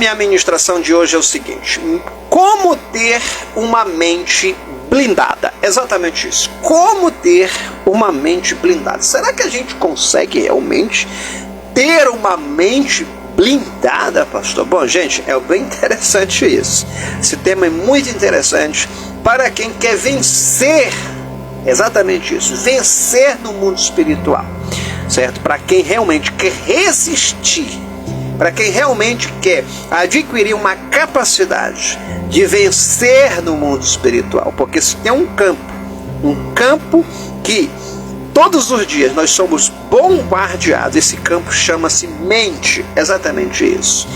Minha ministração de hoje é o seguinte: como ter uma mente blindada? Exatamente isso. Como ter uma mente blindada? Será que a gente consegue realmente ter uma mente blindada, pastor? Bom, gente, é bem interessante isso. Esse tema é muito interessante para quem quer vencer. Exatamente isso, vencer no mundo espiritual, certo? Para quem realmente quer resistir, para quem realmente quer adquirir uma capacidade de vencer no mundo espiritual, porque se tem um campo que todos os dias nós somos bombardeados, esse campo chama-se mente, exatamente isso.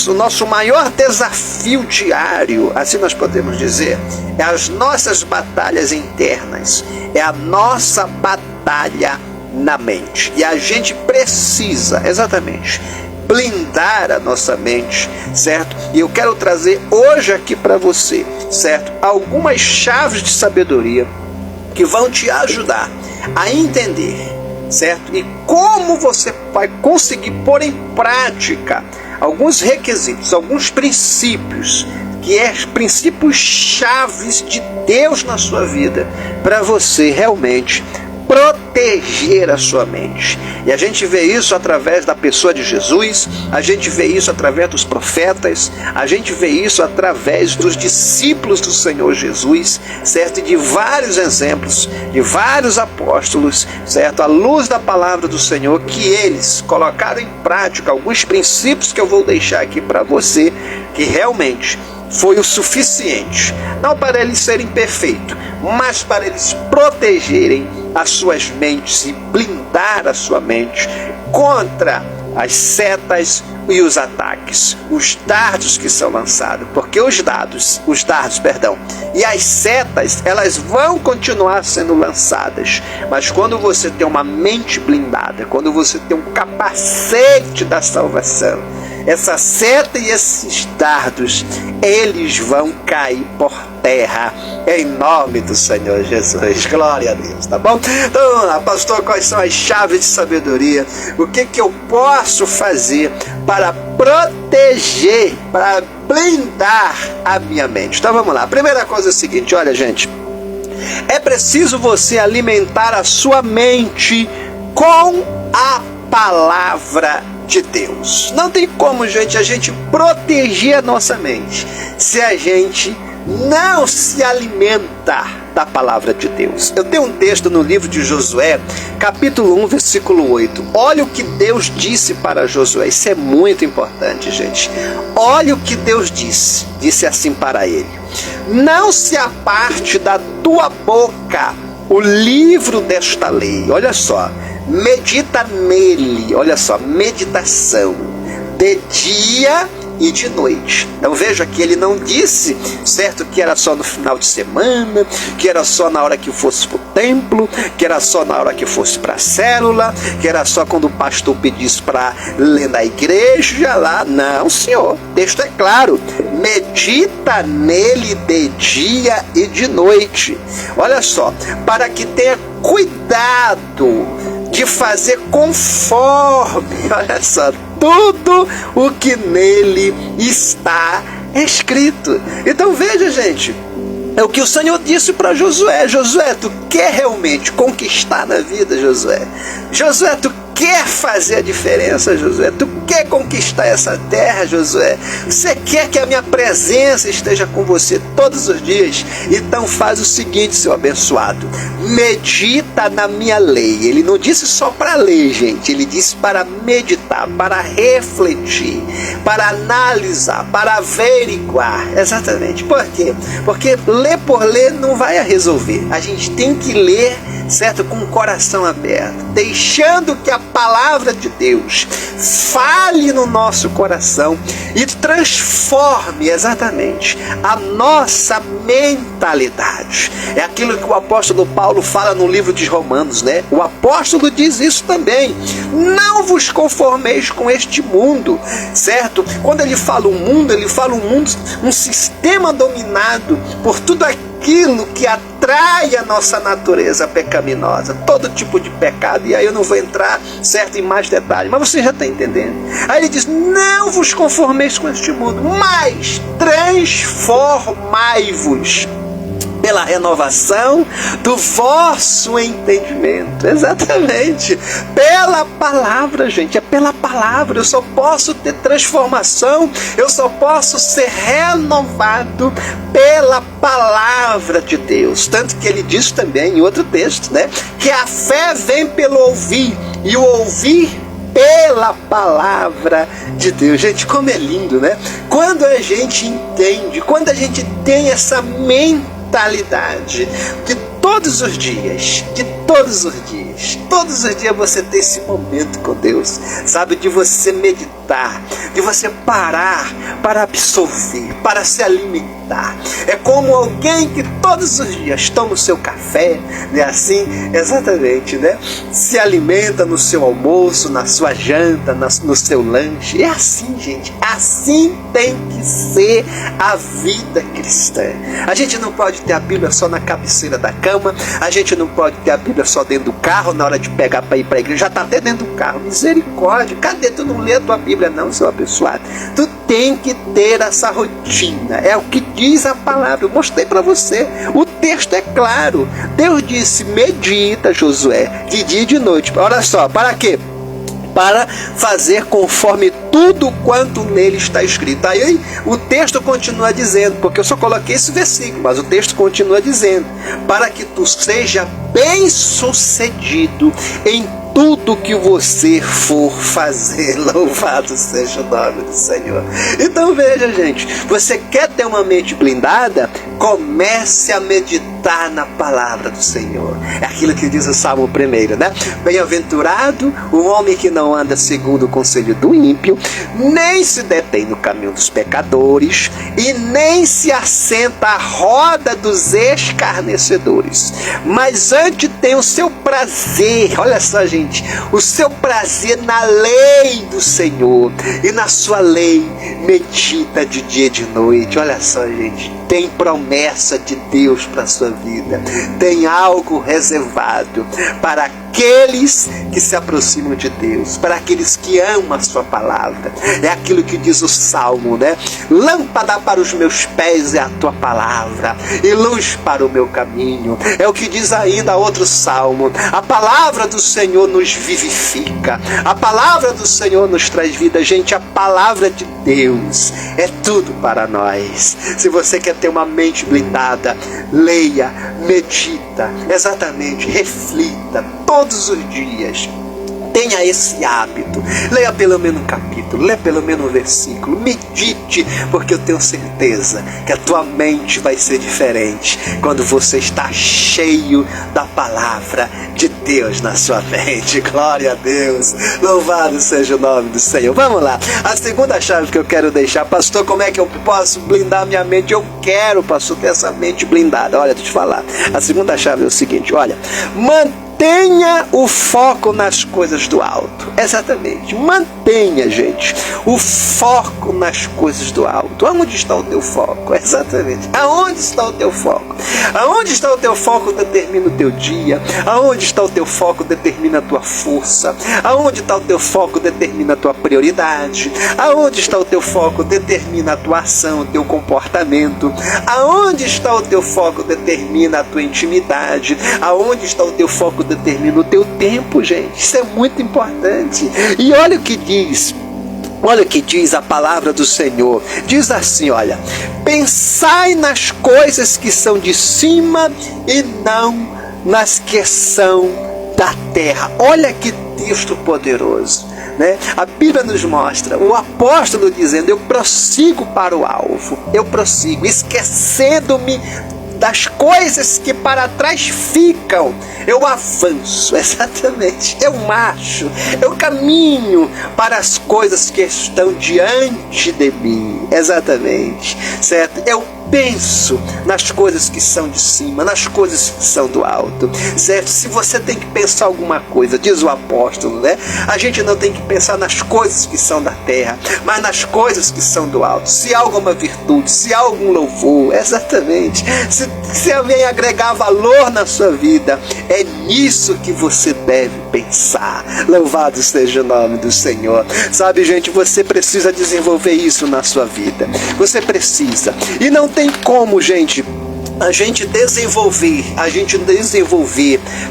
O nosso maior desafio diário, assim nós podemos dizer, é as nossas batalhas internas, é a nossa batalha na mente. E a gente precisa, exatamente, blindar a nossa mente, certo? E eu quero trazer hoje aqui para você, certo, algumas chaves de sabedoria que vão te ajudar a entender, certo? E como você vai conseguir pôr em prática alguns requisitos, alguns princípios, que é princípios chaves de Deus na sua vida, para você realmente proteger a sua mente. E a gente vê isso através da pessoa de Jesus, a gente vê isso através dos profetas, a gente vê isso através dos discípulos do Senhor Jesus, certo? E de vários exemplos, de vários apóstolos, certo? À luz da palavra do Senhor, que eles colocaram em prática alguns princípios que eu vou deixar aqui para você, que realmente foi o suficiente, não para eles serem perfeitos, mas para eles protegerem as suas mentes e blindar a sua mente contra as setas e os ataques, os dardos que são lançados, porque os dardos, e as setas, elas vão continuar sendo lançadas, mas quando você tem uma mente blindada, quando você tem um capacete da salvação, essa seta e esses dardos, eles vão cair por terra, em nome do Senhor Jesus. Glória a Deus, tá bom? Então, pastor, quais são as chaves de sabedoria? O que eu posso fazer para proteger, para blindar a minha mente? Então vamos lá. A primeira coisa é o seguinte, olha, gente, é preciso você alimentar a sua mente com a palavra de Deus. Não tem como, gente, a gente proteger a nossa mente se a gente não se alimenta da palavra de Deus. Eu tenho um texto no livro de Josué, capítulo 1, versículo 8. Olha o que Deus disse para Josué. Isso é muito importante, gente. Olha o que Deus disse. Disse assim para ele: não se aparte da tua boca o livro desta lei. Olha só. Medita nele, olha só, meditação, de dia e de noite. Então veja que ele não disse, certo, que era só no final de semana, que era só na hora que fosse para o templo, que era só na hora que fosse para a célula, que era só quando o pastor pedisse para ler na igreja lá. Não, senhor, o texto é claro: medita nele de dia e de noite. Olha só, para que tenha cuidado de fazer conforme, olha só, tudo o que nele está escrito. Então veja, gente, é o que o Senhor disse para Josué. Josué, tu quer realmente conquistar na vida, Josué? Josué, tu quer fazer a diferença, Josué? Tu quer conquistar essa terra, Josué? Você quer que a minha presença esteja com você todos os dias? Então faz o seguinte, seu abençoado: medita na minha lei. Ele não disse só para ler, gente. Ele disse para meditar, para refletir, para analisar, para averiguar. Exatamente. Por quê? Porque ler por ler não vai resolver. A gente tem que ler, certo, com o coração aberto, deixando que a palavra de Deus fale no nosso coração e transforme exatamente a nossa mentalidade. É aquilo que o apóstolo Paulo fala no livro de Romanos, né? O apóstolo diz isso também: não vos conformeis com este mundo, certo? Quando ele fala um mundo, um sistema dominado por tudo aquilo aquilo que atrai a nossa natureza pecaminosa, todo tipo de pecado. E aí eu não vou entrar, certo, em mais detalhes, mas você já está entendendo. Aí ele diz: não vos conformeis com este mundo, mas transformai-vos pela renovação do vosso entendimento. Exatamente. Pela palavra, gente. É pela palavra. Eu só posso ter transformação, eu só posso ser renovado pela palavra de Deus. Tanto que ele diz também em outro texto, né, que a fé vem pelo ouvir, e o ouvir pela palavra de Deus. Gente, como é lindo, né? Quando a gente entende, quando a gente tem essa mentalidade de todos os dias, todos os dias você tem esse momento com Deus, sabe, de você meditar, de você parar para absorver, para se alimentar. É como alguém que todos os dias toma o seu café, né, assim, exatamente, né, se alimenta no seu almoço, na sua janta, no seu lanche. É assim, gente, assim tem que ser a vida cristã. A gente não pode ter a Bíblia só na cabeceira da cama, a gente não pode ter a Bíblia só dentro do carro, na hora de pegar para ir para a igreja, já está até dentro do carro. Misericórdia, cadê? Tu não lê a tua Bíblia não, seu abençoado? Tu tem que ter essa rotina, é o que diz a palavra. Eu mostrei para você, o texto é claro. Deus disse: medita, Josué, de dia e de noite. Olha só, para quê? Para fazer conforme tudo quanto nele está escrito. Aí o texto continua dizendo, porque eu só coloquei esse versículo, mas o texto continua dizendo: para que tu seja bem sucedido em tudo que você for fazer. Louvado seja o nome do Senhor. Então veja, gente, você quer ter uma mente blindada? Comece a meditar na palavra do Senhor. É aquilo que diz o Salmo 1, né? Bem-aventurado o homem que não anda segundo o conselho do ímpio, nem se detém no caminho dos pecadores, e nem se assenta à roda dos escarnecedores, mas antes tem o seu prazer, olha só, gente, o seu prazer na lei do Senhor, e na sua lei medita de dia e de noite. Olha só, gente, tem promessa de Deus para a sua vida, tem algo reservado para aqueles que se aproximam de Deus, para aqueles que amam a sua palavra. É aquilo que diz o Salmo, né? Lâmpada para os meus pés é a tua palavra, e luz para o meu caminho. É o que diz ainda outro Salmo: a palavra do Senhor nos vivifica, a palavra do Senhor nos traz vida. Gente, a palavra de Deus é tudo para nós. Se você quer ter uma mente blindada, leia, medita, exatamente, reflita todos os dias. Tenha esse hábito, leia pelo menos um capítulo, leia pelo menos um versículo, medite, porque eu tenho certeza que a tua mente vai ser diferente quando você está cheio da palavra de Deus na sua mente. Glória a Deus, louvado seja o nome do Senhor. Vamos lá, a segunda chave que eu quero deixar: pastor, como é que eu posso blindar minha mente? Eu quero, pastor, ter essa mente blindada. Olha, deixa eu te falar, a segunda chave é o seguinte: olha, mantenha o foco nas coisas do alto. Exatamente. Mantenha, gente, o foco nas coisas do alto. Aonde está o teu foco? Exatamente. Aonde está o teu foco? Aonde está o teu foco determina o teu dia. Aonde está o teu foco determina a tua força. Aonde está o teu foco determina a tua prioridade. Aonde está o teu foco determina a tua ação, o teu comportamento. Aonde está o teu foco determina a tua intimidade. Aonde está o teu foco determina o teu tempo, gente. Isso é muito importante. E olha o que diz. Olha o que diz a palavra do Senhor. Diz assim, olha: pensai nas coisas que são de cima e não nas que são da terra. Olha que texto poderoso, né? A Bíblia nos mostra o apóstolo dizendo: eu prossigo para o alvo, eu prossigo, esquecendo-me das coisas que para trás ficam, eu avanço. Exatamente, eu marcho, eu caminho para as coisas que estão diante de mim. Exatamente, certo? Eu penso nas coisas que são de cima, nas coisas que são do alto, certo? Se você tem que pensar alguma coisa, diz o apóstolo, né? A gente não tem que pensar nas coisas que são da terra, mas nas coisas que são do alto. Se há alguma virtude, se há algum louvor, exatamente, se alguém agregar valor na sua vida, é nisso que você deve pensar. Louvado seja o nome do Senhor. Sabe, gente, você precisa desenvolver isso na sua vida. Você precisa. E não tem como, gente, a gente desenvolver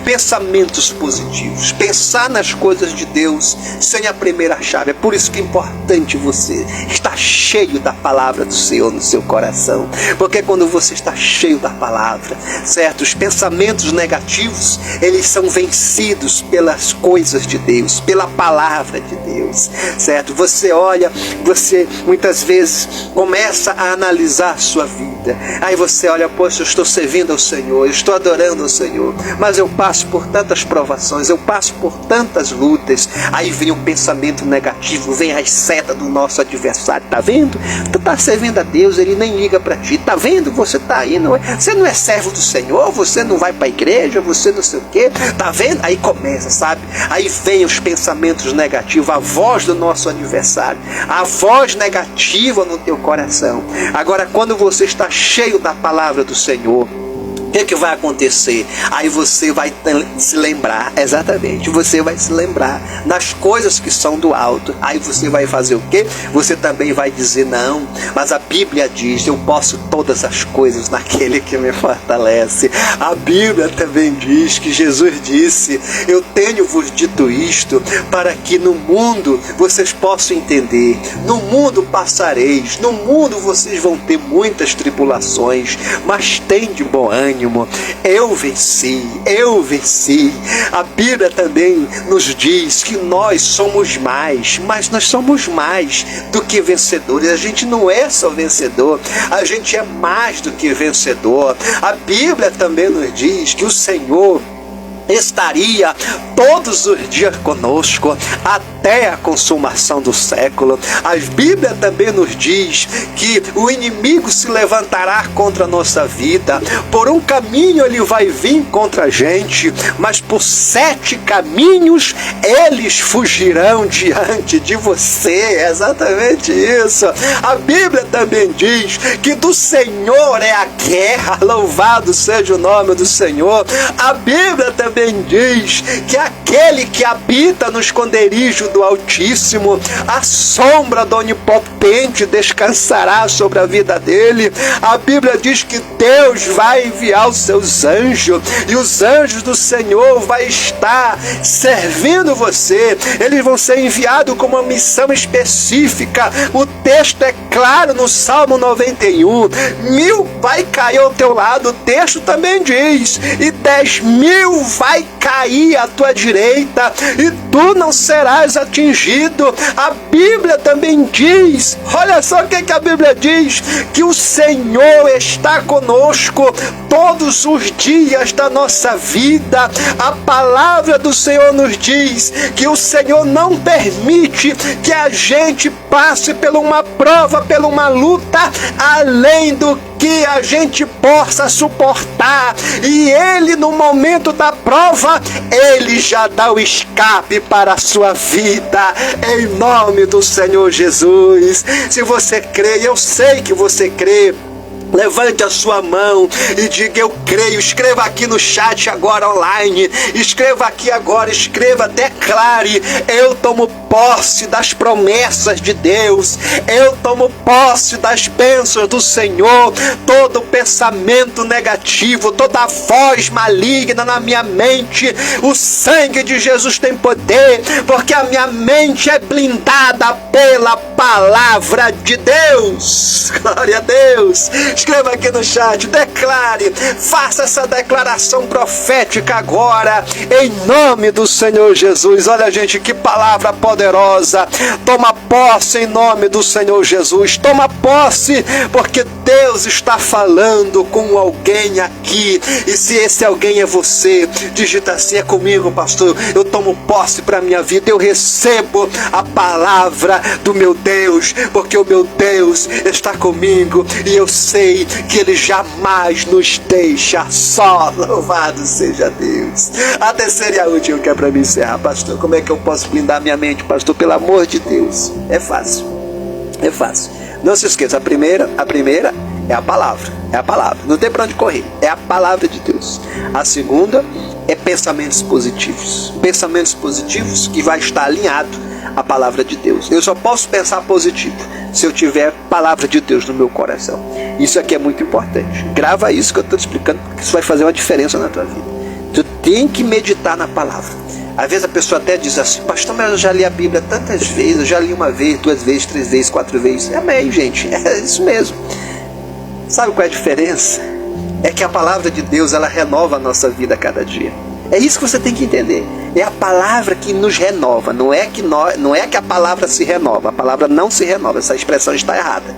pensamentos positivos, pensar nas coisas de Deus sem a primeira chave. É por isso que é importante você estar cheio da palavra do Senhor no seu coração, porque quando você está cheio da palavra, certo? Os pensamentos negativos, eles são vencidos pelas coisas de Deus, pela palavra de Deus, certo? Você olha, você muitas vezes começa a analisar a sua vida, aí você olha, poxa, eu estou servindo ao Senhor, eu estou adorando ao Senhor, mas eu passo por tantas provações, eu passo por tantas lutas. Aí vem um pensamento negativo, vem a seta do nosso adversário. Tá vendo? Tu tá servindo a Deus, ele nem liga para ti. Tá vendo? Você tá aí, você não é servo do Senhor, você não vai para a igreja, você não sei o quê. Tá vendo? Aí começa, sabe? Aí vem os pensamentos negativos, a voz do nosso adversário, a voz negativa no teu coração. Agora, quando você está cheio da palavra do Senhor, o que vai acontecer? Aí você vai se lembrar, exatamente, você vai se lembrar das coisas que são do alto. Aí você vai fazer o quê? Você também vai dizer, não, mas a Bíblia diz, eu posso todas as coisas naquele que me fortalece. A Bíblia também diz que Jesus disse, eu tenho-vos dito isto, para que no mundo vocês possam entender. No mundo passareis, no mundo vocês vão ter muitas tribulações, mas tem de bom ânimo. Eu venci, eu venci. A Bíblia também nos diz que nós somos mais, mas nós somos mais do que vencedores. A gente não é só vencedor, a gente é mais do que vencedor. A Bíblia também nos diz que o Senhor estaria todos os dias conosco até a consumação do século. A Bíblia também nos diz que o inimigo se levantará contra a nossa vida. Por um caminho ele vai vir contra a gente, mas por 7 caminhos eles fugirão diante de você. É exatamente isso. A Bíblia também diz que do Senhor é a guerra. Louvado seja o nome do Senhor. A Bíblia também diz que aquele que habita no esconderijo do Altíssimo, a sombra do Onipotente descansará sobre a vida dele. A Bíblia diz que Deus vai enviar os seus anjos, e os anjos do Senhor vai estar servindo você. Eles vão ser enviados com uma missão específica. O texto é claro no Salmo 91. 1000 vai cair ao teu lado, o texto também diz, e 10.000 vai cair à tua direita, e tu não serás atingido. A Bíblia também diz, olha só o que a Bíblia diz, que o Senhor está conosco todos os dias da nossa vida. A palavra do Senhor nos diz que o Senhor não permite que a gente passe por uma prova, por uma luta, além do que a gente possa suportar, e Ele, no momento da prova, Ele já dá o escape para a sua vida, em nome do Senhor Jesus. Se você crê, eu sei que você crê, levante a sua mão e diga, eu creio. Escreva aqui no chat agora online, escreva aqui agora, escreva, declare, eu tomo posse das promessas de Deus, eu tomo posse das bênçãos do Senhor. Todo pensamento negativo, toda voz maligna na minha mente, o sangue de Jesus tem poder, porque a minha mente é blindada pela palavra de Deus. Glória a Deus. Escreva aqui no chat, declare, faça essa declaração profética agora, em nome do Senhor Jesus. Olha, gente, que palavra poderosa poderosa. Toma posse em nome do Senhor Jesus. Toma posse, porque Deus está falando com alguém aqui. E se esse alguém é você, digita assim: é comigo, pastor. Eu tomo posse para a minha vida. Eu recebo a palavra do meu Deus, porque o meu Deus está comigo e eu sei que Ele jamais nos deixa só. Louvado seja Deus. A terceira e a última que é para me encerrar, pastor. Como é que eu posso blindar minha mente, pastor? Pelo amor de Deus. É fácil. É fácil. Não se esqueça, a primeira é a palavra. É a palavra. Não tem para onde correr. É a palavra de Deus. A segunda é pensamentos positivos. Pensamentos positivos que vai estar alinhado à palavra de Deus. Eu só posso pensar positivo se eu tiver a palavra de Deus no meu coração. Isso aqui é muito importante. Grava isso que eu estou te explicando, porque isso vai fazer uma diferença na tua vida. Tu tem que meditar na palavra. Às vezes a pessoa até diz assim: pastor, mas eu já li a Bíblia tantas vezes. Eu já li uma vez, 2 vezes, 3 vezes, 4 vezes. Amém, gente. É isso mesmo. Sabe qual é a diferença? É que a palavra de Deus, ela renova a nossa vida a cada dia. É isso que você tem que entender. É a palavra que nos renova. Não é que a palavra se renova. A palavra não se renova. Essa expressão está errada.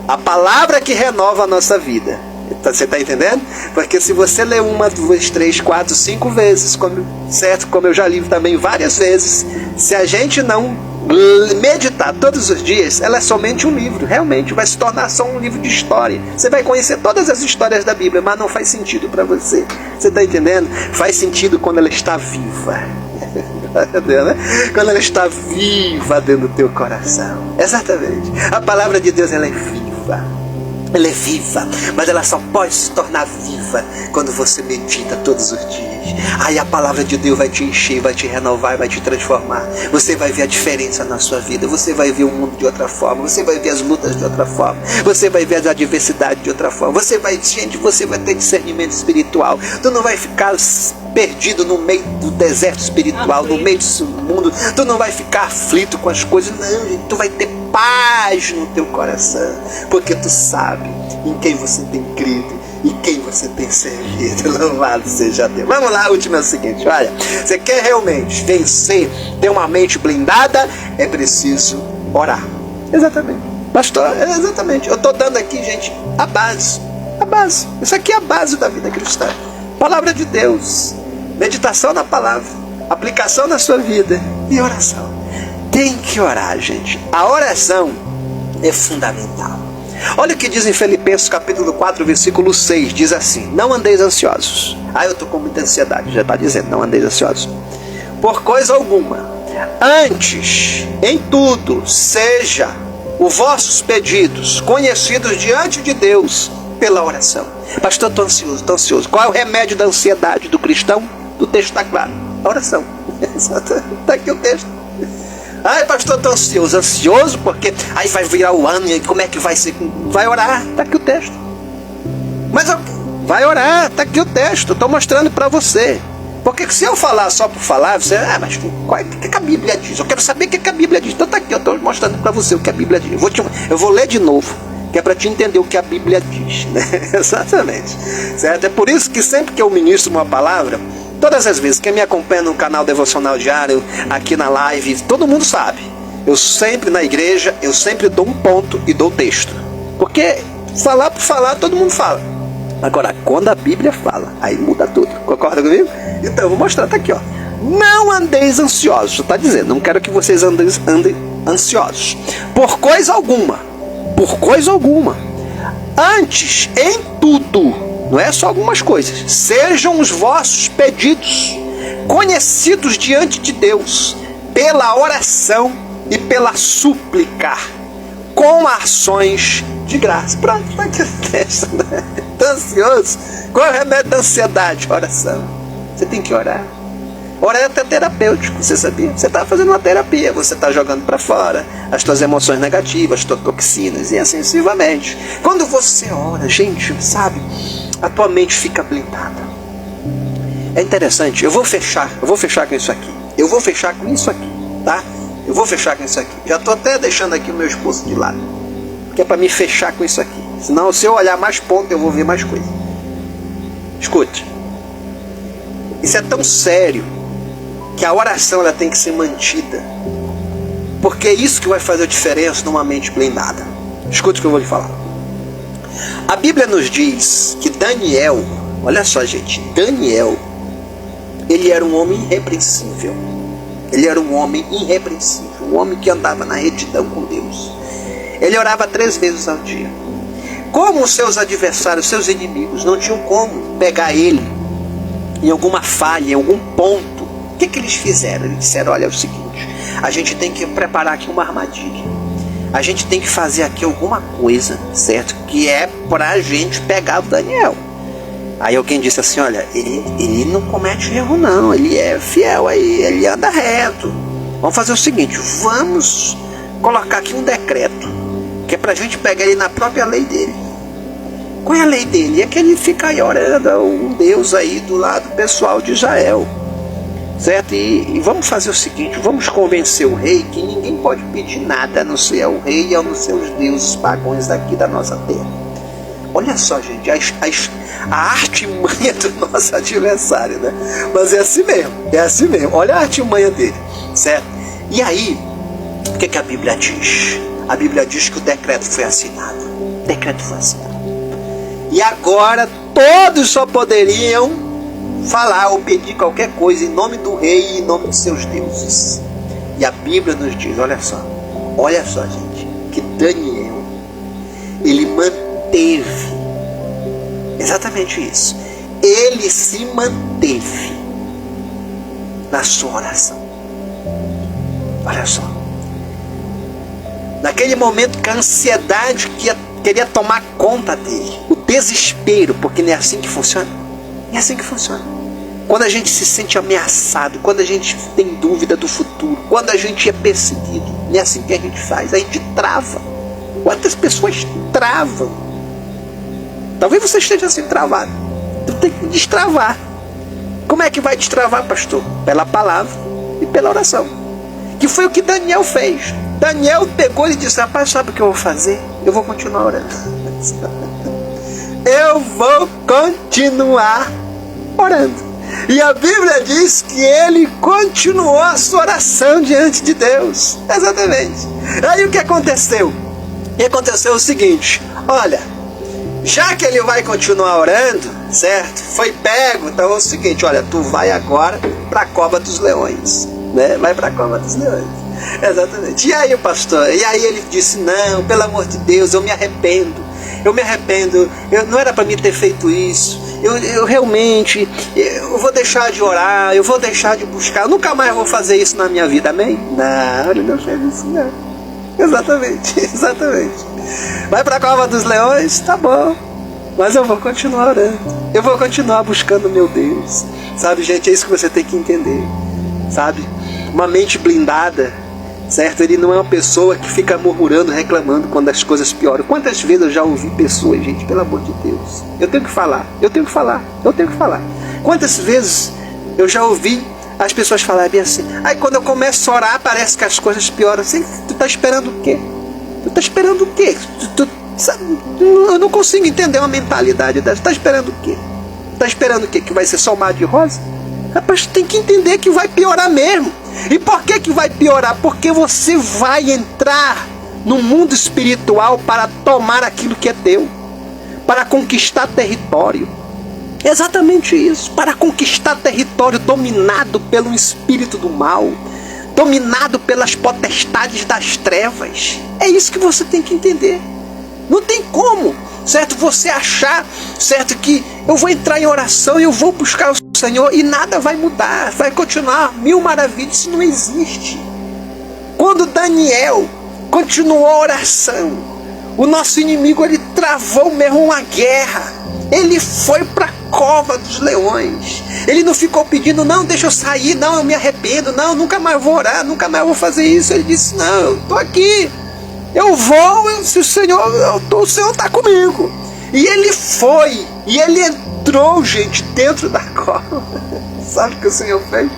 A palavra que renova a nossa vida. Você está entendendo? Porque se você lê 1, 2, 3, 4, 5 vezes, como eu já li também várias vezes, se a gente não meditar todos os dias, ela é somente um livro. Realmente vai se tornar só um livro de história. Você vai conhecer todas as histórias da Bíblia, mas não faz sentido para você. Você está entendendo? Faz sentido quando ela está viva. Quando ela está viva dentro do teu coração. Exatamente. A palavra de Deus, ela é viva. Ela é viva, mas ela só pode se tornar viva quando você medita todos os dias. Aí a palavra de Deus vai te encher, vai te renovar, vai te transformar. Você vai ver a diferença na sua vida. Você vai ver o mundo de outra forma. Você vai ver as lutas de outra forma. Você vai ver as adversidades de outra forma. Você vai ter discernimento espiritual. Tu não vai ficar perdido no meio do deserto espiritual, no meio do mundo. Tu não vai ficar aflito com as coisas. Não, tu vai ter paz no teu coração, porque tu sabe em quem você tem crido e quem você tem servido. Louvado seja Deus. Vamos lá, a última é o seguinte: olha, você quer realmente vencer, ter uma mente blindada, é preciso orar. Exatamente, pastor, exatamente. Eu estou dando aqui, gente, a base. Isso aqui é a base da vida cristã. Palavra de Deus, meditação na palavra, aplicação na sua vida e oração. Tem que orar, gente. A oração é fundamental. Olha o que diz em Filipenses capítulo 4, versículo 6. Diz assim: não andeis ansiosos. Eu estou com muita ansiedade. Já está dizendo, não andeis ansiosos por coisa alguma. Antes, em tudo, seja os vossos pedidos conhecidos diante de Deus pela oração. Pastor, estou ansioso. Qual é o remédio da ansiedade do cristão? Do texto está claro. A oração. Está aqui o texto. Pastor, estou ansioso porque aí vai virar o ano e como é que vai ser? Vai orar, está aqui o texto. Mas vai orar, está aqui o texto, estou mostrando para você. Porque se eu falar só por falar, você, mas o que a Bíblia diz? Eu quero saber o que a Bíblia diz. Então está aqui, eu estou mostrando para você o que a Bíblia diz. Eu vou ler de novo, que é para te entender o que a Bíblia diz, né? Exatamente, certo? É por isso que sempre que eu ministro uma palavra, todas as vezes, quem me acompanha no canal Devocional Diário, aqui na live, todo mundo sabe. Eu sempre na igreja, eu sempre dou um ponto e dou texto. Porque falar por falar, todo mundo fala. Agora, quando a Bíblia fala, aí muda tudo. Concorda comigo? Então, eu vou mostrar, tá aqui, ó. Não andeis ansiosos. Está dizendo, não quero que vocês andem ansiosos. Por coisa alguma. Por coisa alguma. Antes, em tudo. Não é só algumas coisas. Sejam os vossos pedidos conhecidos diante de Deus pela oração e pela súplica, com ações de graça. Pronto, está aqui o texto, né? Está ansioso? Qual é o remédio da ansiedade? Oração. Você tem que orar. Orar é até terapêutico, você sabia? Você está fazendo uma terapia, você está jogando para fora as suas emoções negativas, as suas toxinas e assim sucessivamente. Quando você ora, gente, sabe, a tua mente fica blindada. É interessante, eu vou fechar com isso aqui. Tá? Eu vou fechar com isso aqui. Já estou até deixando aqui o meu esposo de lado, que é para me fechar com isso aqui. Senão, se eu olhar mais ponto, eu vou ver mais coisa. Escute, isso é tão sério que a oração ela tem que ser mantida Porque é isso que vai fazer a diferença numa mente blindada. Escuta o que eu vou lhe falar. A Bíblia nos diz que Daniel, olha só gente, Daniel, ele era um homem irrepreensível. Ele era um homem irrepreensível, um homem que andava na retidão com Deus. Ele orava 3 vezes ao dia. Como os seus adversários, seus inimigos, não tinham como pegar ele em alguma falha, em algum ponto, o que eles fizeram? Eles disseram, olha, é o seguinte, a gente tem que preparar aqui uma armadilha. A gente tem que fazer aqui alguma coisa, certo? Que é pra gente pegar o Daniel. Aí alguém disse assim, olha, ele não comete erro não, ele é fiel aí, ele anda reto. Vamos fazer o seguinte, vamos colocar aqui um decreto, que é pra gente pegar ele na própria lei dele. Qual é a lei dele? É que ele fica aí orando a um Deus aí do lado pessoal de Israel. Certo? E vamos fazer o seguinte, vamos convencer o rei que ninguém pode pedir nada a não ser ao rei e a não ser os deuses pagãos aqui da nossa terra. Olha só, gente, a artimanha do nosso adversário, né? Mas é assim mesmo, olha a artimanha dele, certo? E aí, o que a Bíblia diz? A Bíblia diz que o decreto foi assinado. O decreto foi assinado. E agora todos só poderiam falar ou pedir qualquer coisa em nome do rei e em nome de seus deuses. E a Bíblia nos diz, olha só gente, que Daniel, ele manteve exatamente isso. Ele se manteve na sua oração. Olha só. Naquele momento que a ansiedade queria tomar conta dele, o desespero, porque não é assim que funciona. É assim que funciona. Quando a gente se sente ameaçado, quando a gente tem dúvida do futuro, quando a gente é perseguido, não é assim que a gente faz, a gente trava. Quantas pessoas travam? Talvez você esteja assim travado. Tu tem que destravar. Como é que vai destravar, pastor? Pela palavra e pela oração. Que foi o que Daniel fez. Daniel pegou e disse, rapaz, sabe o que eu vou fazer? Eu vou continuar orando. Eu vou continuar orando. E a Bíblia diz que ele continuou a sua oração diante de Deus. Exatamente. Aí o que aconteceu? E aconteceu o seguinte, olha, já que ele vai continuar orando, certo? Foi pego, então é o seguinte, olha, tu vai agora para a cova dos leões, né? Vai para a cova dos leões. Exatamente. E aí o pastor, e aí ele disse, não, pelo amor de Deus, eu me arrependo, não era para mim ter feito isso, eu realmente, eu vou deixar de orar, eu vou deixar de buscar, eu nunca mais vou fazer isso na minha vida, amém? Não, ele não fez isso não. Exatamente. Vai para a cova dos leões, tá bom, mas eu vou continuar orando, eu vou continuar buscando meu Deus, sabe gente, é isso que você tem que entender, sabe? Uma mente blindada, certo? Ele não é uma pessoa que fica murmurando, reclamando quando as coisas pioram. Quantas vezes eu já ouvi pessoas, gente, pelo amor de Deus, eu tenho que falar. Quantas vezes eu já ouvi as pessoas falarem bem assim, aí quando eu começo a orar parece que as coisas pioram. Assim, tu tá esperando o quê? Eu não consigo entender uma mentalidade dessa. Tá esperando o quê? Que vai ser só um mar de rosa? Rapaz, tem que entender que vai piorar mesmo. E por que vai piorar? Porque você vai entrar no mundo espiritual para tomar aquilo que é teu, para conquistar território. Exatamente isso, para conquistar território dominado pelo espírito do mal, dominado pelas potestades das trevas. É isso que você tem que entender. Não tem como, certo, você achar, certo, que eu vou entrar em oração e eu vou buscar o Senhor e nada vai mudar, vai continuar mil maravilhas. Isso não existe. Quando Daniel continuou a oração, o nosso inimigo, ele travou mesmo uma guerra. Ele foi para a cova dos leões. Ele não ficou pedindo, não, deixa eu sair, não, eu me arrependo, não, nunca mais vou orar, nunca mais vou fazer isso. Ele disse, não, eu estou aqui, eu vou, se o Senhor está comigo. E ele foi, e ele entrou, gente, dentro da cova. Sabe o que o Senhor fez?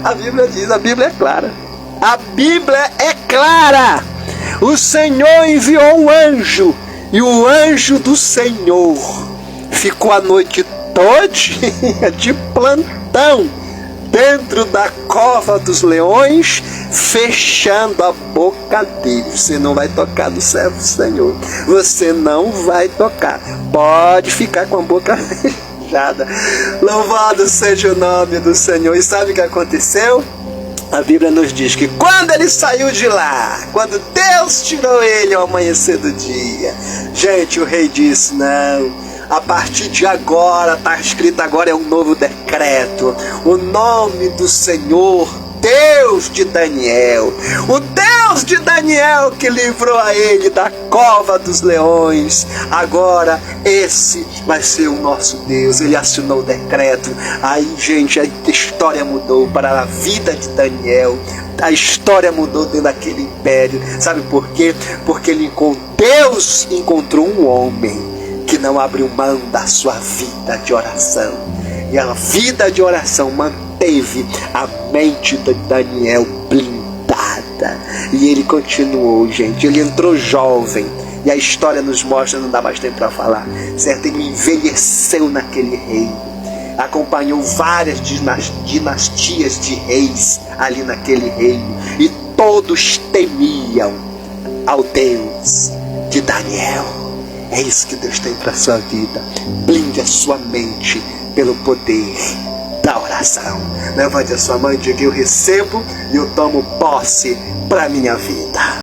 A Bíblia diz, a Bíblia é clara. A Bíblia é clara. O Senhor enviou um anjo, e o anjo do Senhor ficou a noite todinha de plantão dentro da cova dos leões, fechando a boca dele. Você não vai tocar no servo do Senhor. Você não vai tocar. Pode ficar com a boca fechada. Louvado seja o nome do Senhor. E sabe o que aconteceu? A Bíblia nos diz que quando ele saiu de lá, quando Deus tirou ele ao amanhecer do dia, gente, o rei disse, não, a partir de agora, está escrito agora, é um novo decreto, o nome do Senhor, Deus de Daniel, o Deus de Daniel que livrou a ele da cova dos leões, agora esse vai ser o nosso Deus. Ele assinou o decreto. Aí, gente, a história mudou para a vida de Daniel. A história mudou dentro daquele império. Sabe por quê? Porque Deus encontrou um homem que não abriu mão da sua vida de oração. E a vida de oração manteve a mente de Daniel blindada. E ele continuou, gente. Ele entrou jovem. E a história nos mostra, não dá mais tempo para falar, certo? Ele envelheceu naquele reino. Acompanhou várias dinastias de reis ali naquele reino. E todos temiam ao Deus de Daniel. É isso que Deus tem para a sua vida. Blinde a sua mente pelo poder da oração. Levante a sua mão e diga: eu recebo e eu tomo posse para a minha vida.